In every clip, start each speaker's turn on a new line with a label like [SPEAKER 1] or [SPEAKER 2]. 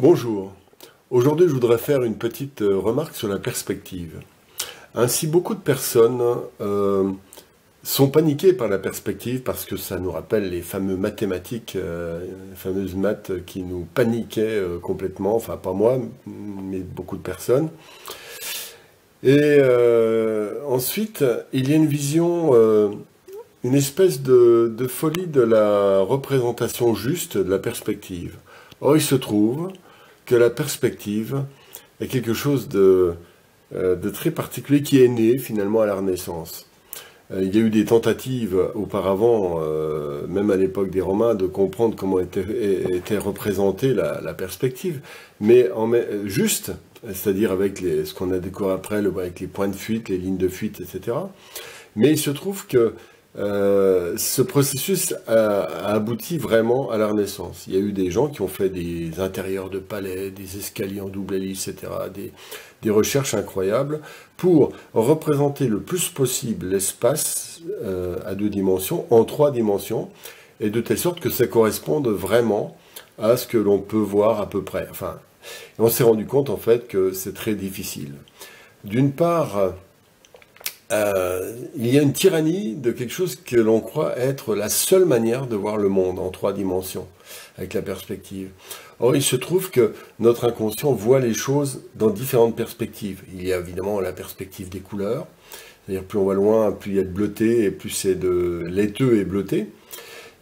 [SPEAKER 1] Bonjour. Aujourd'hui, je voudrais faire une petite remarque sur la perspective. Ainsi, beaucoup de personnes sont paniquées par la perspective parce que ça nous rappelle les fameux mathématiques, les fameuses maths qui nous paniquaient complètement, enfin pas moi, mais beaucoup de personnes. Et ensuite, il y a une vision, une espèce de folie de la représentation juste de la perspective. Or, il se trouve que la perspective est quelque chose de très particulier qui est né finalement à la Renaissance. Il y a eu des tentatives auparavant, même à l'époque des Romains, de comprendre comment était représentée la perspective, mais juste, c'est-à-dire avec ce qu'on a découvert après, avec les points de fuite, les lignes de fuite, etc. Mais il se trouve que ce processus a abouti vraiment à la Renaissance. Il y a eu des gens qui ont fait des intérieurs de palais, des escaliers en double hélice, etc., des recherches incroyables pour représenter le plus possible l'espace à deux dimensions, en trois dimensions, et de telle sorte que ça corresponde vraiment à ce que l'on peut voir à peu près. Enfin, on s'est rendu compte en fait que c'est très difficile. D'une part, il y a une tyrannie de quelque chose que l'on croit être la seule manière de voir le monde en trois dimensions, avec la perspective. Or, il se trouve que notre inconscient voit les choses dans différentes perspectives. Il y a évidemment la perspective des couleurs, c'est-à-dire plus on va loin, plus il y a de bleuté, et plus c'est de laiteux et bleuté.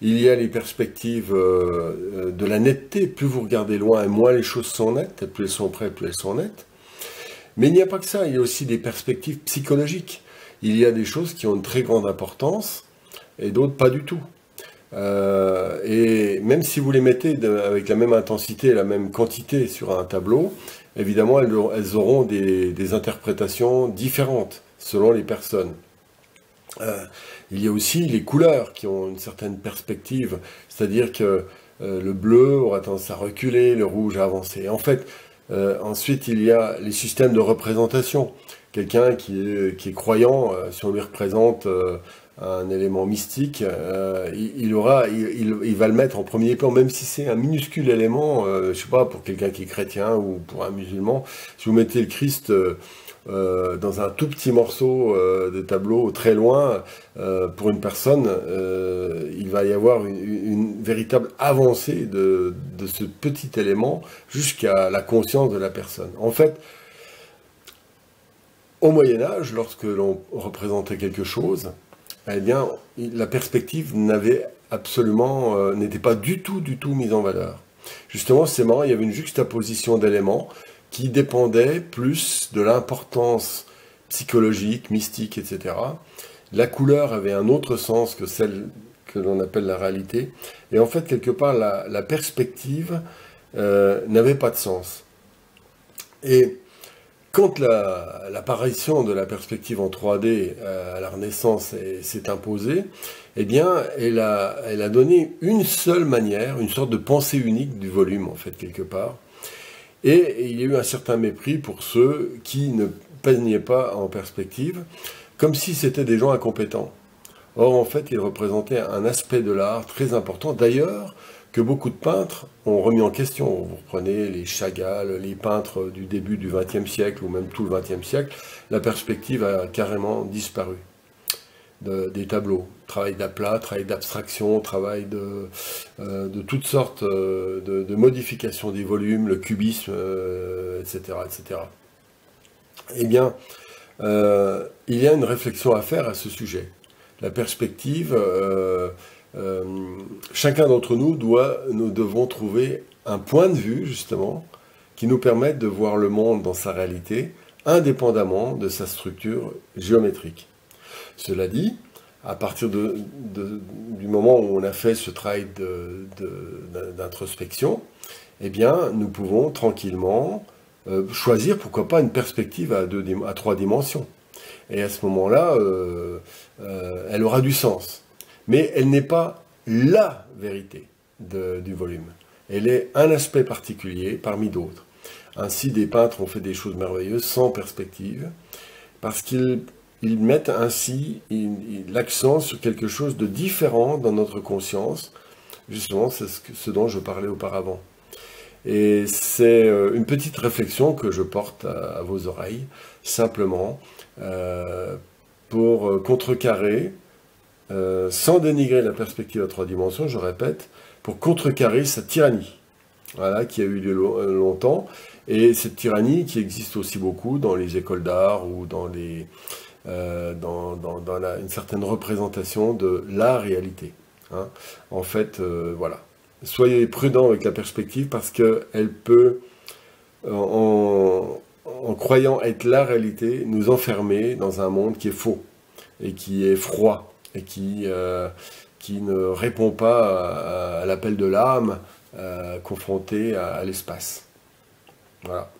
[SPEAKER 1] Il y a les perspectives de la netteté, plus vous regardez loin et moins les choses sont nettes, plus elles sont près, plus elles sont nettes. Mais il n'y a pas que ça, il y a aussi des perspectives psychologiques. Il y a des choses qui ont une très grande importance et d'autres pas du tout. Et même si vous les mettez avec la même intensité et la même quantité sur un tableau, évidemment, elles auront des interprétations différentes selon les personnes. Il y a aussi les couleurs qui ont une certaine perspective, c'est-à-dire que le bleu aura tendance à reculer, le rouge à avancer. En fait, ensuite, il y a les systèmes de représentation. Quelqu'un qui est croyant, si on lui représente un élément mystique, il va le mettre en premier plan, même si c'est un minuscule élément, je sais pas, pour quelqu'un qui est chrétien ou pour un musulman. Si vous mettez le Christ dans un tout petit morceau de tableau très loin, pour une personne, il va y avoir une véritable avancée de ce petit élément jusqu'à la conscience de la personne. En fait, au Moyen-Âge, lorsque l'on représentait quelque chose, eh bien, la perspective n'était pas du tout mise en valeur. Justement, c'est marrant, il y avait une juxtaposition d'éléments qui dépendaient plus de l'importance psychologique, mystique, etc. La couleur avait un autre sens que celle que l'on appelle la réalité. Et en fait, quelque part, la perspective n'avait pas de sens. Et quand l'apparition de la perspective en 3D à la Renaissance s'est imposée, eh bien, elle a donné une seule manière, une sorte de pensée unique du volume, en fait, quelque part. Et il y a eu un certain mépris pour ceux qui ne peignaient pas en perspective, comme si c'était des gens incompétents. Or, en fait, ils représentaient un aspect de l'art très important. D'ailleurs, que beaucoup de peintres ont remis en question. Vous reprenez les Chagall, les peintres du début du XXe siècle, ou même tout le XXe siècle, la perspective a carrément disparu des tableaux. Travail d'aplat, travail d'abstraction, travail de toutes sortes de modifications des volumes, le cubisme, etc., etc. Eh bien, il y a une réflexion à faire à ce sujet. La perspective... chacun d'entre nous devons trouver un point de vue, justement, qui nous permette de voir le monde dans sa réalité, indépendamment de sa structure géométrique. Cela dit, à partir du moment où on a fait ce travail d'introspection, eh bien, nous pouvons tranquillement choisir, pourquoi pas, une perspective à trois dimensions. Et à ce moment-là, elle aura du sens. Mais elle n'est pas la vérité du volume. Elle est un aspect particulier parmi d'autres. Ainsi, des peintres ont fait des choses merveilleuses sans perspective, parce qu'ils mettent ainsi l'accent sur quelque chose de différent dans notre conscience. Justement, c'est ce dont je parlais auparavant. Et c'est une petite réflexion que je porte à vos oreilles, simplement, pour contrecarrer, sans dénigrer la perspective à 3 dimensions, je répète, pour contrecarrer sa tyrannie, voilà, qui a eu lieu longtemps, et cette tyrannie qui existe aussi beaucoup dans les écoles d'art ou dans une certaine représentation de la réalité. Hein. En fait, voilà. Soyez prudents avec la perspective parce qu'elle peut, en croyant être la réalité, nous enfermer dans un monde qui est faux et qui est froid et qui ne répond pas à l'appel de l'âme confrontée à l'espace. Voilà.